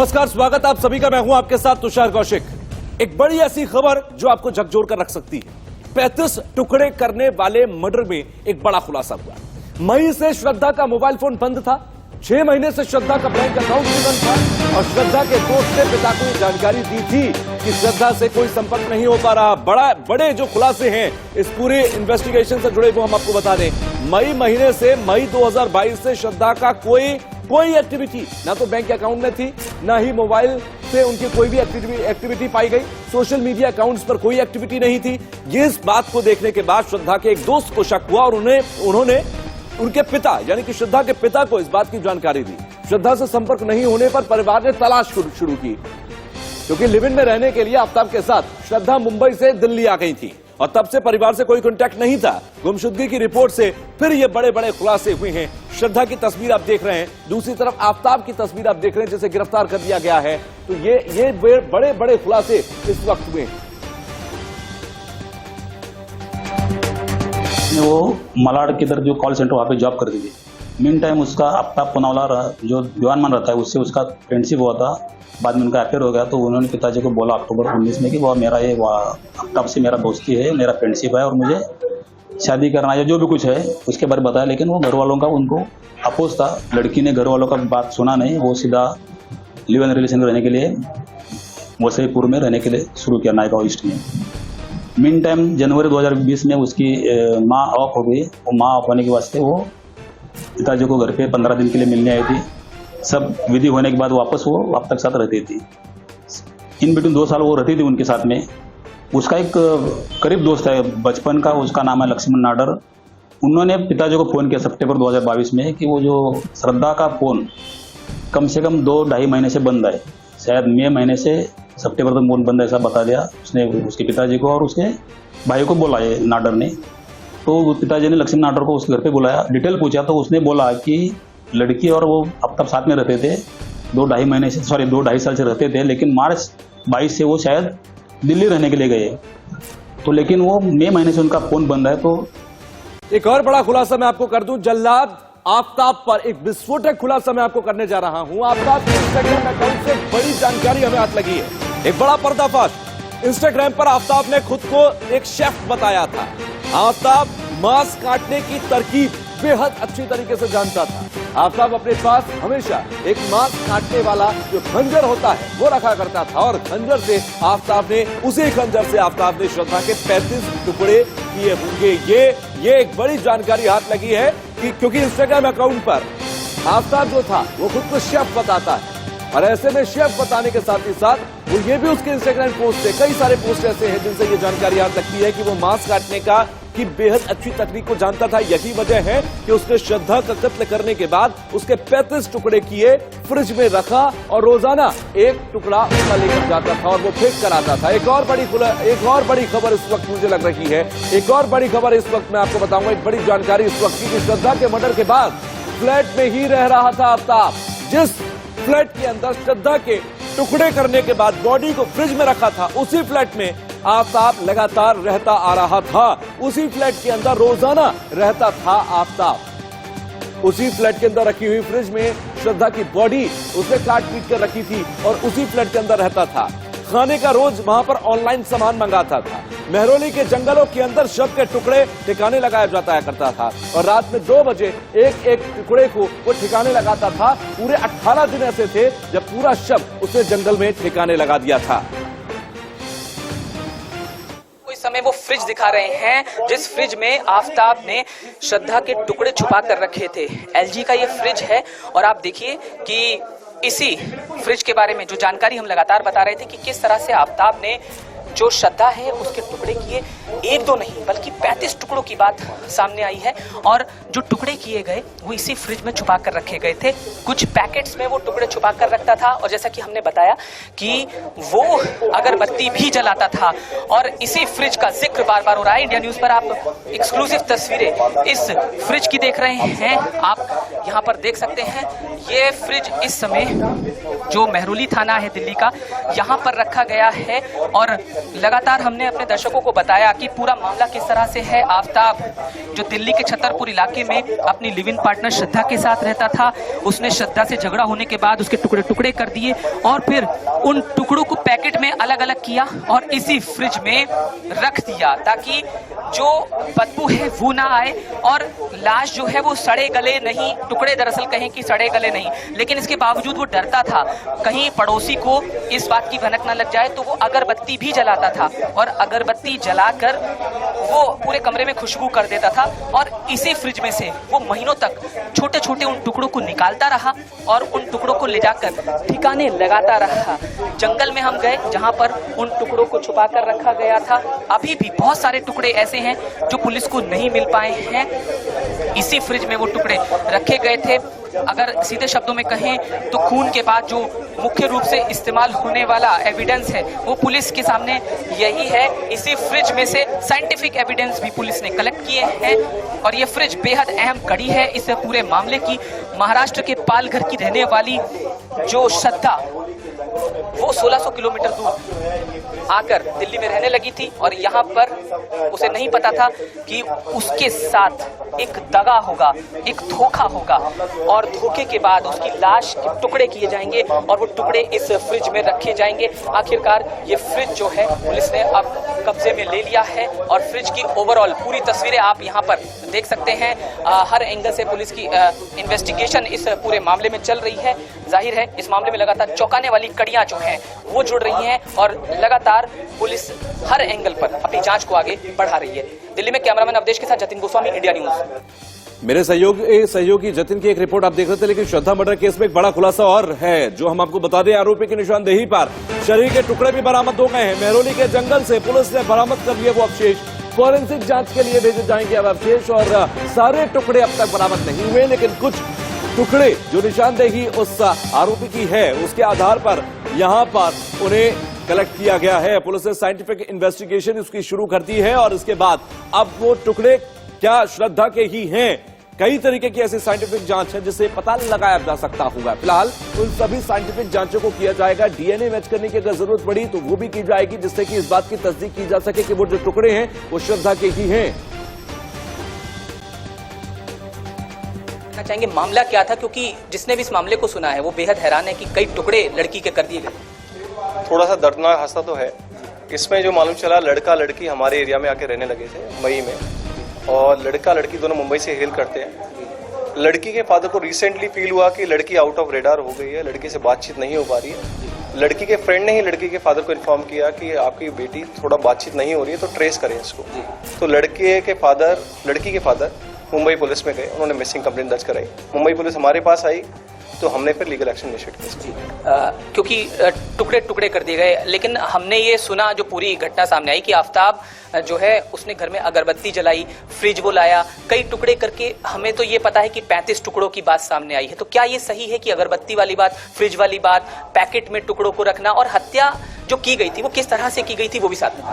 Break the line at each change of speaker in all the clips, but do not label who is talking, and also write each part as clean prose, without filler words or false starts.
नमस्कार, स्वागत आप सभी का। मैं हूं आपके साथ तुषार कौशिक। एक बड़ी ऐसी खबर जो आपको झकझोर कर रख सकती है। 35 टुकड़े करने वाले मर्डर में एक बड़ा खुलासा हुआ। मई से श्रद्धा का मोबाइल फोन बंद था, 6 महीने से श्रद्धा का बैंक अकाउंट भी बंद था और श्रद्धा के दोस्त ने पिता को ये जानकारी दी थी कि श्रद्धा से कोई संपर्क नहीं हो पा रहा। बड़े जो खुलासे हैं इस पूरे इन्वेस्टिगेशन से जुड़े वो हम आपको बता दें। मई महीने से मई 2022 से श्रद्धा का कोई एक्टिविटी ना तो बैंक अकाउंट में थी, ना ही मोबाइल से उनकी कोई भी एक्टिविटी पाई गई। सोशल मीडिया अकाउंट्स पर कोई एक्टिविटी नहीं थी। इस बात को देखने के बाद श्रद्धा के एक दोस्त को शक हुआ और उन्होंने उनके पिता यानी कि श्रद्धा के पिता को इस बात की जानकारी दी। श्रद्धा से संपर्क नहीं होने पर परिवार ने तलाश शुरू की, क्योंकि लिव इन में रहने के लिए आफ्ताब के साथ श्रद्धा मुंबई से दिल्ली आ गई थी और तब से परिवार से कोई कांटेक्ट नहीं था। गुमशुदगी की रिपोर्ट से फिर ये बड़े बड़े खुलासे हुए हैं। श्रद्धा की तस्वीर आप देख रहे हैं, दूसरी तरफ आफ्ताब की तस्वीर आप देख रहे हैं जिसे गिरफ्तार कर दिया गया है। तो ये बड़े बड़े खुलासे इस वक्त हुए हैं।
वो मलाड के इधर जो कॉल सेंटर वहाँ पे जॉब करती थी। मीन टाइम उसका आफ्ताब पुनावाला जो दीवानमान रहता है उससे उसका फ्रेंडशिप हुआ था। बाद में उनका अफेयर हो गया तो उन्होंने पिताजी को बोला अक्टूबर 19 में कि वह मेरा ये आफ्ताब से मेरा दोस्ती है, मेरा फ्रेंडशिप है और मुझे शादी करना है, जो भी कुछ है उसके बारे में बताया। लेकिन वो घर वालों का उनको अपोज था। लड़की ने घर वालों का बात सुना नहीं, वो सीधा लिव इन रिलेशन में रहने के लिए वसईपुर में रहने के लिए शुरू किया नायगांव ईस्ट में। मीन टाइम जनवरी 2020 में उसकी माँ ऑफ हो गई। वो माँ ऑफ होने के वास्ते वो पिताजी को घर पे 15 दिन के लिए मिलने आई थी। सब विधि होने के बाद वापस वो अब तक साथ रहती थी। इन बिटवीन 2 साल वो रहती थी उनके साथ में। उसका एक करीब दोस्त है बचपन का, उसका नाम है लक्ष्मण नाडर। उन्होंने पिताजी को फ़ोन किया सितंबर 2022 में कि वो जो श्रद्धा का फ़ोन कम से कम 2-2.5 महीने से बंद है, शायद मई महीने से सितंबर तक फोन बंद, ऐसा बता दिया उसने उसके पिताजी को और उसके भाई को बोला ये नाडर ने। तो पिताजी ने लक्ष्मण नाडर को उसके घर पे बुलाया, डिटेल पूछा तो उसने बोला कि लड़की और वो अब तक साथ में रहते थे 2-2.5 साल से रहते थे। लेकिन मार्च 22 से वो शायद दिल्ली रहने के लिए गए। तो लेकिन वो मई महीने से उनका फोन बंद है। तो
एक और बड़ा खुलासा मैं आपको कर दूं। जल्लाद आफ्ताब पर एक विस्फोटक खुलासा मैं आपको करने जा रहा हूं। आफ्ताब के इंस्टाग्राम अकाउंट से बड़ी जानकारी हमें हाथ लगी है। एक बड़ा पर्दाफाश। इंस्टाग्राम पर आफ्ताब ने खुद को एक शेफ बताया था। आफ्ताब मांस काटने की तरकीब बेहद अच्छी तरीके से जानता था। आफ्ताब अपने पास हमेशा एक मांस काटने वाला जो खंजर होता है वो रखा करता था और खंजर से उसी खंजर से आफ्ताब ने श्रद्धा के 35 टुकड़े किए होंगे। ये एक बड़ी जानकारी हाथ लगी है कि क्योंकि इंस्टाग्राम अकाउंट पर आफ्ताब जो था वो खुद को शेफ बताता है और ऐसे में शेफ बताने के साथ ही साथ वो ये भी उसके इंस्टाग्राम पोस्ट से कई सारे पोस्ट ऐसे हैं जिनसे ये जानकारी हाथ लगती है कि वो मांस काटने की बेहद अच्छी तकनीक को जानता था। यही वजह है कि उसने श्रद्धा का कत्ल करने के बाद उसके 35 टुकड़े किए, फ्रिज में रखा और रोजाना एक टुकड़ा उसका लेकर जाता था और वो फेंक कर आता था। एक और बड़ी खबर इस वक्त मुझे लग रही है। एक और बड़ी खबर इस वक्त मैं आपको बताऊंगा। एक बड़ी जानकारी इस वक्त की श्रद्धा के मर्डर के बाद फ्लैट में ही रह रहा था आफ्ताब। जिस फ्लैट के अंदर श्रद्धा के टुकड़े करने के बाद बॉडी को फ्रिज में रखा था, उसी फ्लैट में आफ्ताब लगातार रहता आ रहा था। उसी फ्लैट के अंदर रोजाना रहता था आफ्ताब। उसी फ्लैट के अंदर रखी हुई फ्रिज में श्रद्धा की बॉडी उसने काट पीट कर रखी थी और उसी फ्लैट के अंदर रहता था। खाने का रोज वहां पर ऑनलाइन सामान मंगाता था। मेहरौली के जंगलों के अंदर शव के टुकड़े ठिकाने लगाया जाता करता था और रात में 2 बजे एक टुकड़े को वो ठिकाने लगाता था। पूरे 18 दिन ऐसे थे जब पूरा शव उसे जंगल में ठिकाने लगा दिया था।
समय वो फ्रिज दिखा रहे हैं जिस फ्रिज में आफ्ताब ने श्रद्धा के टुकड़े छुपा कर रखे थे। एलजी का ये फ्रिज है और आप देखिए कि इसी फ्रिज के बारे में जो जानकारी हम लगातार बता रहे थे कि किस तरह से आफ्ताब ने जो श्रद्धा है उसके टुकड़े किए। 1-2 नहीं बल्कि 35 टुकड़ों की बात सामने आई है और जो टुकड़े किए गए वो इसी फ्रिज में छुपा कर रखे गए थे। कुछ पैकेट्स में वो टुकड़े छुपा कर रखता था और जैसा कि हमने बताया कि वो अगरबत्ती भी जलाता था और इसी फ्रिज का जिक्र बार बार हो रहा है। इंडिया न्यूज पर आप एक्सक्लूसिव तस्वीरें इस फ्रिज की देख रहे हैं। आप यहाँ पर देख सकते हैं ये फ्रिज इस समय जो मेहरौली थाना है दिल्ली का, यहाँ पर रखा गया है। और लगातार हमने अपने दर्शकों को बताया कि पूरा मामला किस तरह से है। आफ्ताब जो दिल्ली के छतरपुर इलाके में अपनी लिव इन पार्टनर श्रद्धा के साथ रहता था, उसने श्रद्धा से झगड़ा होने के बाद उसके टुकड़े टुकड़े कर दिए और फिर उन टुकड़ों को पैकेट में अलग अलग किया और इसी फ्रिज में रख दिया ताकि जो बदबू है वो ना आए और लाश जो है वो सड़े गले नहीं, टुकड़े दरअसल कहें कि सड़े गले नहीं, लेकिन इसके बावजूद वो डरता था कहीं पड़ोसी को इस बात की भनक ना लग जाए, तो वो अगरबत्ती भी जलाता था और अगरबत्ती जलाकर वो पूरे कमरे में खुशबू कर देता था और इसी फ्रिज में से वो महीनों तक छोटे छोटे उन टुकड़ों को निकालता रहा और उन टुकड़ों को ले जाकर ठिकाने लगाता रहा। जंगल में हम गए जहां पर उन टुकड़ों को छुपा कर रखा गया था। अभी भी बहुत सारे टुकड़े ऐसे हैं जो पुलिस को नहीं मिल पाए हैं। इसी फ्रिज में वो टुकड़े रखे गए थे। अगर सीधे शब्दों में कहें तो खून के बाद जो मुख्य रूप से इस्तेमाल होने वाला एविडेंस है वो पुलिस के सामने यही है। इसी फ्रिज में से साइंटिफिक एविडेंस भी पुलिस ने कलेक्ट किए हैं और ये फ्रिज बेहद अहम कड़ी है इस पूरे मामले की। महाराष्ट्र के पालघर की रहने वाली जो श्रद्धा वो 1600 किलोमीटर दूर आकर दिल्ली में रहने लगी थी और यहाँ पर उसे नहीं पता था कि उसके साथ एक दगा होगा, एक धोखा होगा और धोखे के बाद उसकी लाश के टुकड़े किए जाएंगे और वो टुकड़े इस फ्रिज में रखे जाएंगे। आखिरकार ये फ्रिज जो है पुलिस ने अब कब्जे में ले लिया है और फ्रिज की ओवरऑल पूरी तस्वीरें आप यहाँ पर देख सकते हैं। हर एंगल से पुलिस की इन्वेस्टिगेशन इस पूरे मामले में चल रही है। जाहिर है इस मामले में लगातार चौंकाने वाली कड़ियां जो हैं वो जुड़ रही हैं और लगातार पुलिस हर एंगल पर अपनी जांच को आगे बढ़ा रही है। दिल्ली में कैमरामैन अवधेश के साथ जतिन गोस्वामी, इंडिया न्यूज।
मेरे सहयोगी जतिन की एक रिपोर्ट आप देख रहे थे, लेकिन श्रद्धा मर्डर केस में एक बड़ा खुलासा और है जो हम आपको बता दें। आरोपी की निशानदेही पर शरीर के टुकड़े भी बरामद हो गए हैं। मेहरौली के जंगल से पुलिस ने बरामद कर लिए वो अवशेष। फॉरेंसिक जांच के लिए भेजे जाएंगे अब अवशेष और सारे टुकड़े अब तक बरामद नहीं हुए, लेकिन कुछ टुकड़े जो निशानदेही उस आरोपी की है उसके आधार पर यहां पर उन्हें कलेक्ट किया गया है। पुलिस ने साइंटिफिक इन्वेस्टिगेशन उसकी शुरू कर दी है और इसके बाद अब वो टुकड़े क्या श्रद्धा के ही हैं, कई तरीके की ऐसी साइंटिफिक जांच है जिससे पता लगाया जा सकता होगा। फिलहाल उन सभी साइंटिफिक जांचों को किया जाएगा। डीएनए मैच करने की अगर जरूरत पड़ी तो वो भी की जाएगी जिससे कि इस बात की तस्दीक की जा सके कि वो जो टुकड़े हैं वो श्रद्धा के ही हैं।
चाहेंगे मामला क्या था, क्योंकि जिसने भी इस मामले को सुना है वो बेहद हैरान है कि कई टुकड़े लड़की के कर दिए गए।
थोड़ा सा दर्दनाक हादसा तो है इसमें। जो मालूम चला लड़का लड़की हमारे एरिया में आके रहने लगे थे मई में और लड़का लड़की दोनों मुंबई से हेल करते हैं। लड़की के फादर को रिसेंटली फील हुआ कि लड़की आउट ऑफ रेडार हो गई है, लड़की से बातचीत नहीं हो पा रही है। लड़की के फ्रेंड ने ही लड़की के फादर को इन्फॉर्म किया कि आपकी बेटी थोड़ा बातचीत नहीं हो रही है तो ट्रेस करें इसको। तो लड़की के फादर मुंबई पुलिस में गए, उन्होंने मिसिंग कंप्लेंट दर्ज कराई। मुंबई पुलिस हमारे पास आई तो हमने फिर लीगल एक्शन इनिशिएट किया।
क्योंकि टुकड़े टुकड़े कर दिए गए, लेकिन हमने ये सुना जो पूरी घटना सामने आई कि आफ्ताब जो है उसने घर में अगरबत्ती जलाई, फ्रिज वो लाया, कई टुकड़े करके हमें तो ये पता है कि 35 टुकड़ों की बात सामने आई है। तो क्या ये सही है कि अगरबत्ती वाली बात, फ्रिज वाली बात, पैकेट में टुकड़ों को रखना और हत्या जो की गई थी वो किस तरह से की गई थी वो भी साथ में?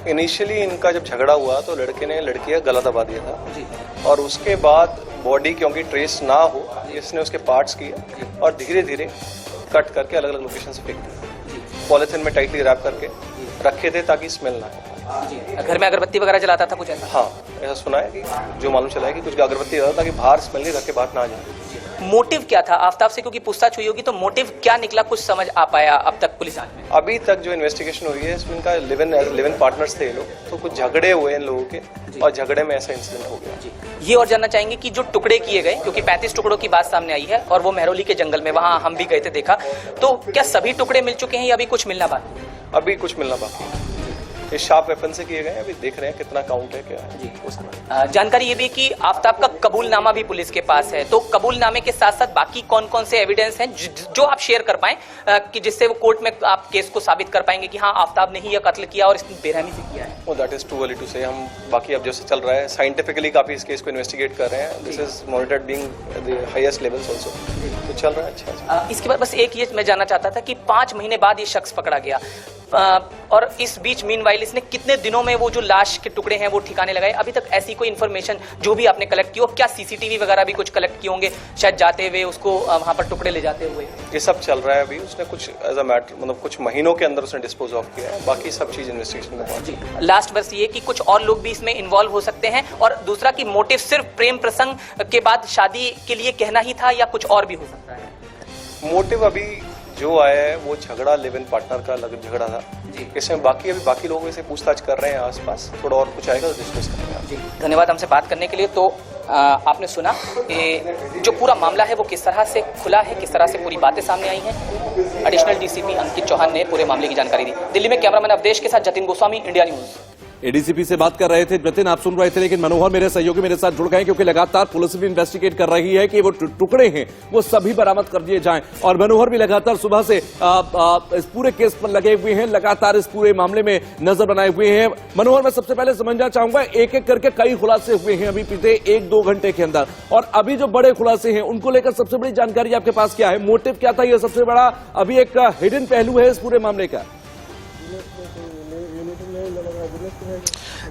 इनिशियली इनका जब झगड़ा हुआ तो लड़के ने लड़की का गला दबा दिया था और उसके बाद बॉडी क्योंकि ट्रेस ना हो इसने उसके पार्ट्स किए और धीरे धीरे कट करके अलग अलग लोकेशन से फेंक दिए। पॉलिथीन में टाइटली रैप करके रखे थे ताकि स्मेल ना आए।
घर में अगरबत्ती वगैरह जलाता था कुछ ऐसा?
हाँ, ऐसा सुना है कि जो मालूम चला है कि कुछ अगरबत्ती जलाता ताकि बाहर स्मेल नहीं, रख के बाहर ना आ जाए।
मोटिव क्या था आफ्ताब से, क्योंकि पूछताछ हुई होगी तो मोटिव क्या निकला, कुछ समझ आ पाया अब तक पुलिस जांच में?
अभी तक जो इन्वेस्टिगेशन हुई है इसमें इनका लिव इन पार्टनर्स थे ये लोग, तो कुछ झगड़े हुए इन लोगों के और झगड़े में ऐसा इंसिडेंट हो गया।
ये और जानना चाहेंगे कि जो टुकड़े किए गए, क्योंकि 35 टुकड़ों की बात सामने आई है और वो मेहरौली के जंगल में, वहां हम भी गए थे, देखा, तो क्या सभी टुकड़े मिल चुके हैं या अभी कुछ मिलना बाकी?
अभी कुछ मिलना बाकी है। ये शार्प वेपन से किए गए, अभी देख रहे हैं कितना काउंट है क्या है।
जी, जानकारी ये भी कि आफ्ताब का कबूलनामा भी पुलिस के पास है, तो कबूलनामे के साथ साथ बाकी कौन कौन से एविडेंस हैं जो आप शेयर कर पाएं कि जिससे वो कोर्ट में आप केस को साबित कर पाएंगे कि हाँ आफ्ताब ने ही यह कत्ल किया और इसने बेरहमी से किया है?
वो that is too early to say. हम बाकी अब जैसे चल रहा है साइंटिफिकली काफी इस केस को इन्वेस्टिगेट कर रहे हैं। This is monitored being the highest levels also, तो चल रहा है अच्छा।
इसके बाद बस एक ये मैं जानना चाहता था कि 5 महीने बाद ये शख्स पकड़ा गया, और इस बीच मीनवाइल इसने कितने दिनों में वो जो लाश के टुकड़े हैं वो ठिकाने लगाए, अभी तक ऐसी कोई इन्फॉर्मेशन जो भी आपने कलेक्ट की हो, क्या सीसीटीवी वगैरह भी कुछ कलेक्ट किए होंगे शायद जाते हुए उसको वहां पर टुकड़े ले जाते हुए?
ये सब चल रहा है अभी। उसने कुछ एज अ मैटर मतलब कुछ महीनों के अंदर उसने डिस्पोज ऑफ किया है, बाकी सब चीज इन्वेस्टिगेशन में पहुंची।
लास्ट वर्ष ये कि कुछ और लोग भी इसमें इन्वॉल्व हो सकते हैं, और दूसरा कि मोटिव सिर्फ प्रेम प्रसंग के बाद शादी के लिए कहना ही था या कुछ और भी हो सकता है?
मोटिव अभी जो आया है वो झगड़ा लिव इन पार्टनर का झगड़ा था। इसमें बाकी लोगों से पूछताछ कर रहे हैं आसपास, थोड़ा और कुछ आएगा तो डिस्कस करेंगे।
जी धन्यवाद हमसे बात करने के लिए। तो आपने सुना जो पूरा मामला है वो किस तरह से खुला है, किस तरह से पूरी बातें सामने आई हैं। एडिशनल डीसीपी अंकित चौहान ने पूरे मामले की जानकारी दी। दिल्ली में कैमरामैन अवधेश के साथ Jatin Goswami, India news.
ADCP से बात कर रहे थे जतिन, आप सुन रहे थे, लेकिन मनोहर मेरे सहयोगी मेरे साथ जुड़ गए क्योंकि लगातार पुलिस भी इन्वेस्टिगेट कर रही है कि वो टुकड़े हैं वो सभी बरामद कर दिए जाएं, और मनोहर भी लगातार सुबह से इस पूरे केस पर लगे हुए हैं, लगातार इस पूरे मामले में नजर बनाए हुए हैं। मनोहर, मैं सबसे पहले समझना चाहूंगा, एक एक करके कई खुलासे हुए हैं अभी बीते 1-2 घंटे के अंदर, और अभी जो बड़े खुलासे हैं उनको लेकर सबसे बड़ी जानकारी आपके पास क्या है? मोटिव क्या था? यह सबसे बड़ा अभी एक हिडन पहलू है इस पूरे मामले का।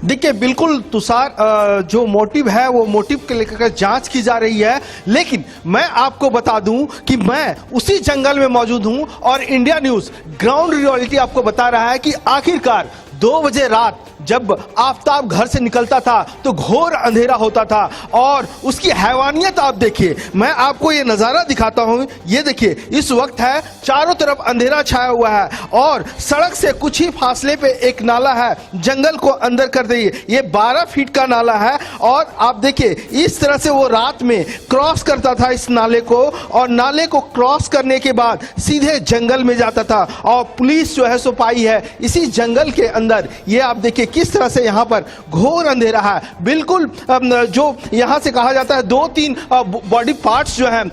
देखिए बिल्कुल तुषार, जो मोटिव है वो मोटिव के लेकर जांच की जा रही है, लेकिन मैं आपको बता दूं कि मैं उसी जंगल में मौजूद हूं और इंडिया न्यूज ग्राउंड रियलिटी आपको बता रहा है कि आखिरकार 2 बजे रात जब आफताब घर से निकलता था तो घोर अंधेरा होता था, और उसकी हैवानियत आप देखिए। मैं आपको ये नजारा दिखाता हूं, ये देखिए इस वक्त है चारों तरफ अंधेरा छाया हुआ है, और सड़क से कुछ ही फासले पे एक नाला है, जंगल को अंदर कर दिए। ये 12 फीट का नाला है, और आप देखिए इस तरह से वो रात में क्रॉस करता था इस नाले को, और नाले को क्रॉस करने के बाद सीधे जंगल में जाता था, और पुलिस जो है सो पाई है इसी जंगल के अंदर। ये आप देखिए किस तरह से यहां पर घोर अंधेरा है, बिल्कुल जो यहां से कहा जाता है 2-3 बॉडी पार्ट्स जो हैं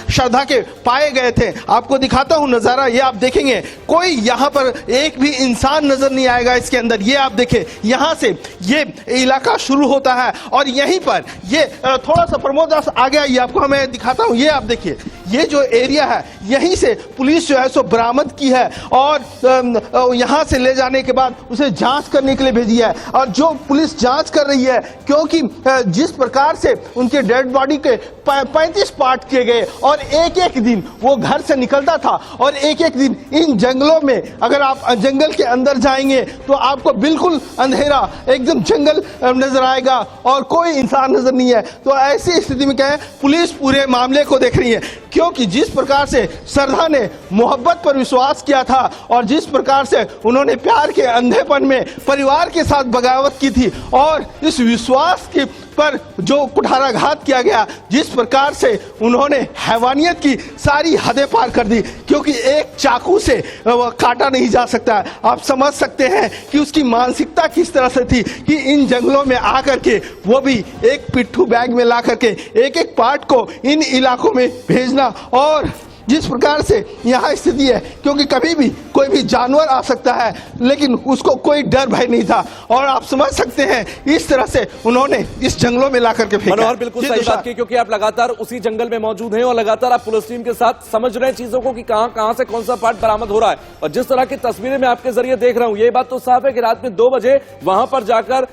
श्रद्धा के पाए गए थे। आपको दिखाता हूं नजारा, ये आप देखेंगे कोई यहां पर एक भी इंसान नजर नहीं आएगा इसके अंदर। ये आप देखें यहां से ये इलाका शुरू होता है, और यहीं पर ये थोड़ा सा प्रमोद दास आगे आइए, आपको मैं दिखाता हूं। ये आप देखिए ये जो एरिया है यहीं से पुलिस जो है सो बरामद की है, और यहां से ले जाने के बाद उसे जांच करने के लिए भेजी है। और जो पुलिस जांच कर रही है, क्योंकि जिस प्रकार से उनके डेड बॉडी के 35 पार्ट किए गए, और एक एक दिन वो घर से निकलता था, और एक एक दिन इन जंगलों में अगर आप जंगल के अंदर जाएंगे तो आपको बिल्कुल अंधेरा एकदम जंगल नजर आएगा और कोई इंसान नजर नहीं है। तो ऐसी स्थिति में क्या है, पुलिस पूरे मामले को देख रही है, क्योंकि जिस प्रकार से श्रद्धा ने मोहब्बत पर विश्वास किया था, और जिस प्रकार से उन्होंने प्यार के अंधेपन में परिवार के साथ बगावत की थी, और इस विश्वास के पर जो कुठाराघात किया गया, जिस प्रकार से उन्होंने हैवानियत की सारी हदें पार कर दी, क्योंकि एक चाकू से काटा नहीं जा सकता। आप समझ सकते हैं कि उसकी मानसिकता किस तरह से थी कि इन जंगलों में आकर के वो भी एक पिट्ठू बैग में ला करके एक एक पार्ट को इन इलाकों में भेजना, और जिस प्रकार से यहाँ स्थिति है, क्योंकि कभी भी कोई भी जानवर आ सकता है, लेकिन उसको कोई डर भय नहीं था, और आप समझ सकते हैं इस तरह से उन्होंने इस जंगलों में ला करके फेंका।
मनोहर बिल्कुल सही बात की, क्योंकि आप लगातार उसी जंगल में मौजूद हैं और लगातार आप पुलिस टीम के साथ समझ रहे हैं चीजों को कि कहां से कौन सा पार्ट बरामद हो रहा है। और जिस तरह की तस्वीरें मैं आपके जरिए देख रहा हूं, ये बात तो साफ है कि रात में 2 बजे वहां पर जाकर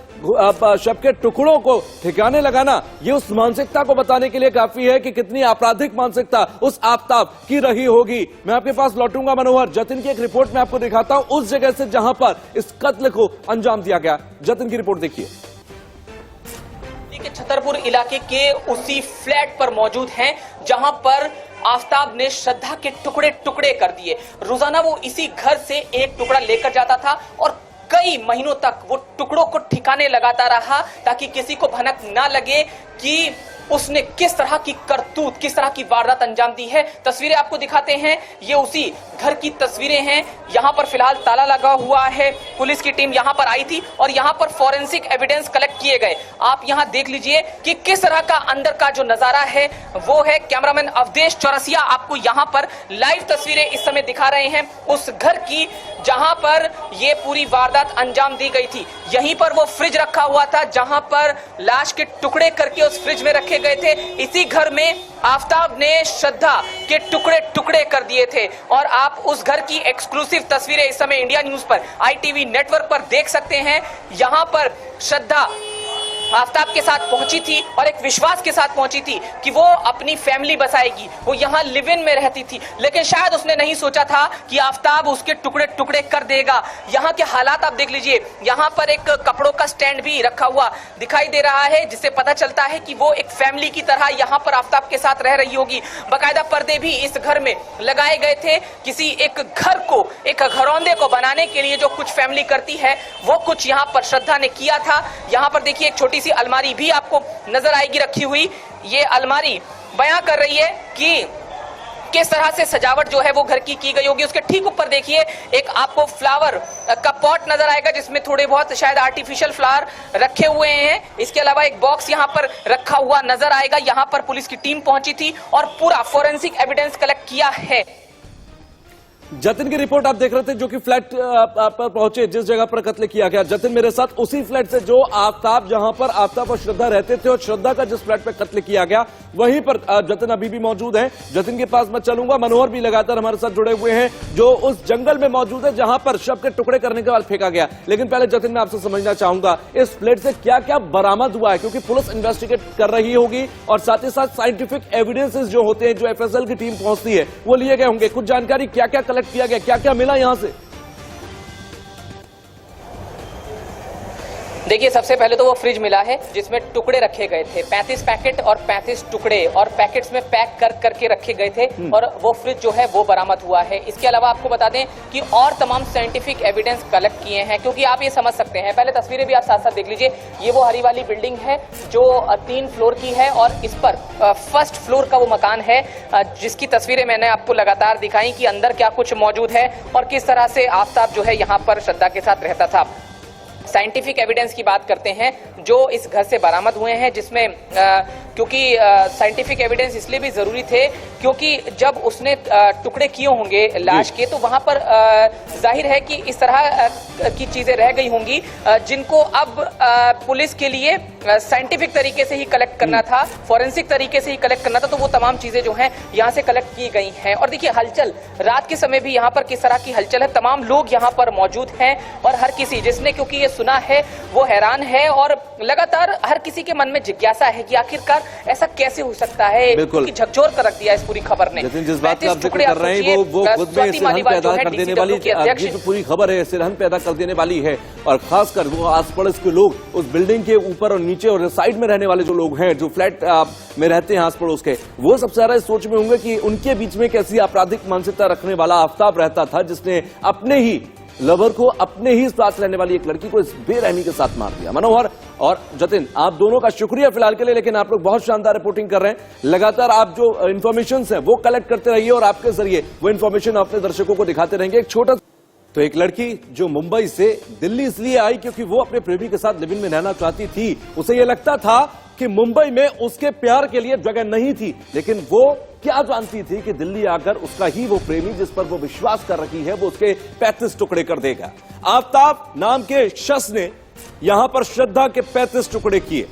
शव के टुकड़ों को ठिकाने लगाना, ये उस मानसिकता को बताने के लिए काफी है कि कितनी आपराधिक मानसिकता उस आफताब की रही होगी। मैं आपके पास लौटूंगा मनोहर, जतिन की एक रिपोर्ट में आपको दिखाता हूं उस जगह से जहां पर इस कत्ल को अंजाम दिया गया। जतिन की रिपोर्ट देखिए।
के छतरपुर इलाके के उसी फ्लैट पर मौजूद हैं जहां पर आफताब ने श्रद्धा के टुकड़े टुकड़े कर दिए। रोजाना वो इसी घर से एक टुकड़ा लेकर जाता था, और कई महीनों तक वो टुकड़ों को ठिकाने लगाता रहा ताकि किसी को भनक ना लगे कि उसने किस तरह की करतूत, किस तरह की वारदात अंजाम दी है। तस्वीरें आपको दिखाते हैं, ये उसी घर की तस्वीरें हैं। यहाँ पर फिलहाल ताला लगा हुआ है, पुलिस की टीम यहां पर आई थी और यहां पर फॉरेंसिक एविडेंस कलेक्ट किए गए। आप यहां देख लीजिए कि किस तरह का अंदर का जो नजारा है वो है। कैमरामैन अवधेश चौरसिया आपको यहां पर लाइव तस्वीरें इस समय दिखा रहे हैं उस घर की जहां पर ये पूरी वारदात अंजाम दी गई थी। यहीं पर वो फ्रिज रखा हुआ था जहां पर लाश के टुकड़े करके उस फ्रिज में रखे गए थे। इसी घर में आफताब ने श्रद्धा के टुकड़े टुकड़े कर दिए थे और आप उस घर की एक्सक्लूसिव तस्वीरें इस समय इंडिया न्यूज पर ITV नेटवर्क पर देख सकते हैं। यहां पर श्रद्धा आफताब के साथ पहुंची थी और एक विश्वास के साथ पहुंची थी कि वो अपनी फैमिली बसाएगी, वो यहाँ लिव इन में रहती थी, लेकिन शायद उसने नहीं सोचा था कि आफताब उसके टुकड़े टुकड़े कर देगा। यहाँ के हालात आप देख लीजिए, यहाँ पर एक कपड़ों का स्टैंड भी रखा हुआ दिखाई दे रहा है जिससे पता चलता है कि वो एक फैमिली की तरह यहाँ पर आफताब के साथ रह रही होगी। बाकायदा पर्दे भी इस घर में लगाए गए थे। किसी एक घर को, एक घरौंदे को बनाने के लिए जो कुछ फैमिली करती है वो कुछ यहाँ पर श्रद्धा ने किया था। यहाँ पर देखिए एक छोटी सी अलमारी भी आपको नजर आएगी रखी हुई। ये अलमारी बयां कर रही है कि किस तरह से सजावट जो है वो घर की गई होगी। उसके ठीक ऊपर देखिए एक आपको फ्लावर का पॉट नजर आएगा जिसमें थोड़े बहुत शायद आर्टिफिशियल फ्लावर रखे हुए हैं। इसके अलावा एक बॉक्स यहाँ पर रखा हुआ नजर आएगा। यहाँ पर पुलिस की टीम पहुंची थी और पूरा फोरेंसिक एविडेंस कलेक्ट किया है।
जतिन की रिपोर्ट आप देख रहे थे जो कि फ्लैट पर पहुंचे जिस जगह पर कत्ल किया गया। जतिन मेरे साथ उसी फ्लैट से जो आफताब, जहां पर आफताब और श्रद्धा रहते थे और श्रद्धा का जिस फ्लैट पे कत्ल किया गया वहीं पर जतिन अभी भी मौजूद है। जतिन के पास मैं चलूंगा। मनोहर भी लगातार हमारे साथ जुड़े हुए हैं जो उस जंगल में मौजूद है जहां पर शव के टुकड़े करने के बाद फेंका गया। लेकिन पहले जतिन मैं आपसे समझना चाहूंगा इस फ्लैट से क्या क्या बरामद हुआ है, क्योंकि पुलिस इन्वेस्टिगेट कर रही होगी और साथ ही साथ साइंटिफिक एविडेंसेस जो होते हैं, जो FSL की टीम पहुंचती है, वो लिए गए होंगे। कुछ जानकारी क्या क्या कलेक्ट किया गया, क्या क्या मिला यहां से?
देखिए सबसे पहले तो वो फ्रिज मिला है जिसमें टुकड़े रखे गए थे, 35 पैकेट और 35 टुकड़े और पैकेट्स में पैक कर करके रखे गए थे और वो फ्रिज जो है वो बरामद हुआ है। इसके अलावा आपको बता दें कि और तमाम साइंटिफिक एविडेंस कलेक्ट किए हैं, क्योंकि आप ये समझ सकते हैं। पहले तस्वीरें भी आप साथ साथ देख लीजिए। ये वो हरी वाली बिल्डिंग है जो 3 फ्लोर की है और इस पर फर्स्ट फ्लोर का वो मकान है जिसकी तस्वीरें मैंने आपको लगातार दिखाई कि अंदर क्या कुछ मौजूद है और किस तरह से आफताब जो है यहाँ पर श्रद्धा के साथ रहता था। साइंटिफिक एविडेंस की बात करते हैं जो इस घर से बरामद हुए हैं, जिसमें क्योंकि साइंटिफिक एविडेंस इसलिए भी जरूरी थे क्योंकि जब उसने टुकड़े किए होंगे लाश के तो वहां पर जाहिर है कि इस तरह की चीजें रह गई होंगी जिनको अब पुलिस के लिए साइंटिफिक तरीके से ही कलेक्ट करना था, फॉरेंसिक तरीके से ही कलेक्ट करना था। तो वो तमाम चीजें जो हैं यहाँ से कलेक्ट की गई हैं। और देखिए हलचल रात के समय भी यहाँ पर किस तरह की हलचल है। तमाम लोग यहाँ पर मौजूद हैं और हर किसी जिसने क्योंकि ये सुना है वो हैरान है और लगातार हर किसी के मन में जिज्ञासा है कि आखिरकार ऐसा कैसे हो सकता है, क्योंकि झकझोर कर रख दिया इस पूरी खबर ने।
जिस बात का आप जिक्र कर रहे हैं वो खुद में सिरहन पैदा कर देने वाली ये जो पूरी खबर है सिरहन पैदा कर देने वाली है। और खासकर वो आस पड़ोस के लोग, उस बिल्डिंग के ऊपर और नीचे और साइड में रहने वाले जो लोग हैं, जो फ्लैट में रहते हैं आस पड़ोस के, वो सबसे ज्यादा इस सोच में होंगे कि उनके बीच में कैसी आपराधिक मानसिकता रखने वाला आफताब रहता था जिसने अपने ही लवर को, अपने ही साथ रहने वाली एक लड़की को इस बेरहमी के साथ मार दिया। मनोहर और जतिन, आप दोनों का शुक्रिया फिलहाल के लिए, लेकिन आप लोग बहुत शानदार रिपोर्टिंग कर रहे हैं। लगातार आप जो इन्फॉर्मेशन है वो कलेक्ट करते रहिए और आपके जरिए वो इन्फॉर्मेशन अपने दर्शकों को दिखाते रहेंगे। एक छोटा तो एक लड़की जो मुंबई से दिल्ली इसलिए आई क्योंकि वो अपने प्रेमी के साथ लिव इन में रहना चाहती थी। उसे यह लगता था कि मुंबई में उसके प्यार के लिए जगह नहीं थी, लेकिन वो क्या जानती थी कि दिल्ली आकर उसका ही वो प्रेमी जिस पर वो विश्वास कर रही है वो उसके 35 टुकड़े कर देगा। आफताब नाम के शख्स ने यहां पर श्रद्धा के 35 टुकड़े किए।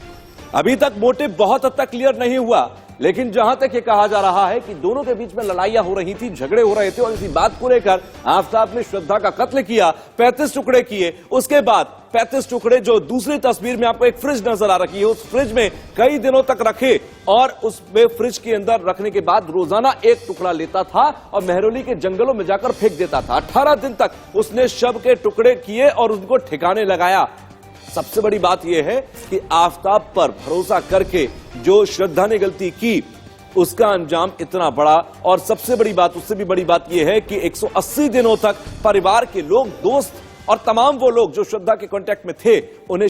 अभी तक मोटिव बहुत हद तक क्लियर नहीं हुआ, लेकिन जहां तक ये कहा जा रहा है कि दोनों के बीच में लड़ाइयां हो रही थी, झगड़े हो रहे थे और इसी बात को लेकर आफताब ने श्रद्धा का कत्ल किया, 35 टुकड़े किए। उसके बाद 35 टुकड़े जो दूसरी तस्वीर में आपको एक फ्रिज नजर आ रही है, उस फ्रिज में कई दिनों तक रखे और उसमें फ्रिज के अंदर रखने के बाद रोजाना एक टुकड़ा लेता था और मेहरौली के जंगलों में जाकर फेंक देता था। 18 दिन तक उसने शव के टुकड़े किए और उनको ठिकाने लगाया। सबसे बड़ी बात यह है कि आफताब पर भरोसा करके जो श्रद्धा ने गलती की उसका अंजाम इतना बड़ा। और सबसे बड़ी बात, उससे भी बड़ी बात यह है कि 180 दिनों तक परिवार के लोग, दोस्त और तमाम वो लोग जो श्रद्धा के कांटेक्ट में थे उन्हें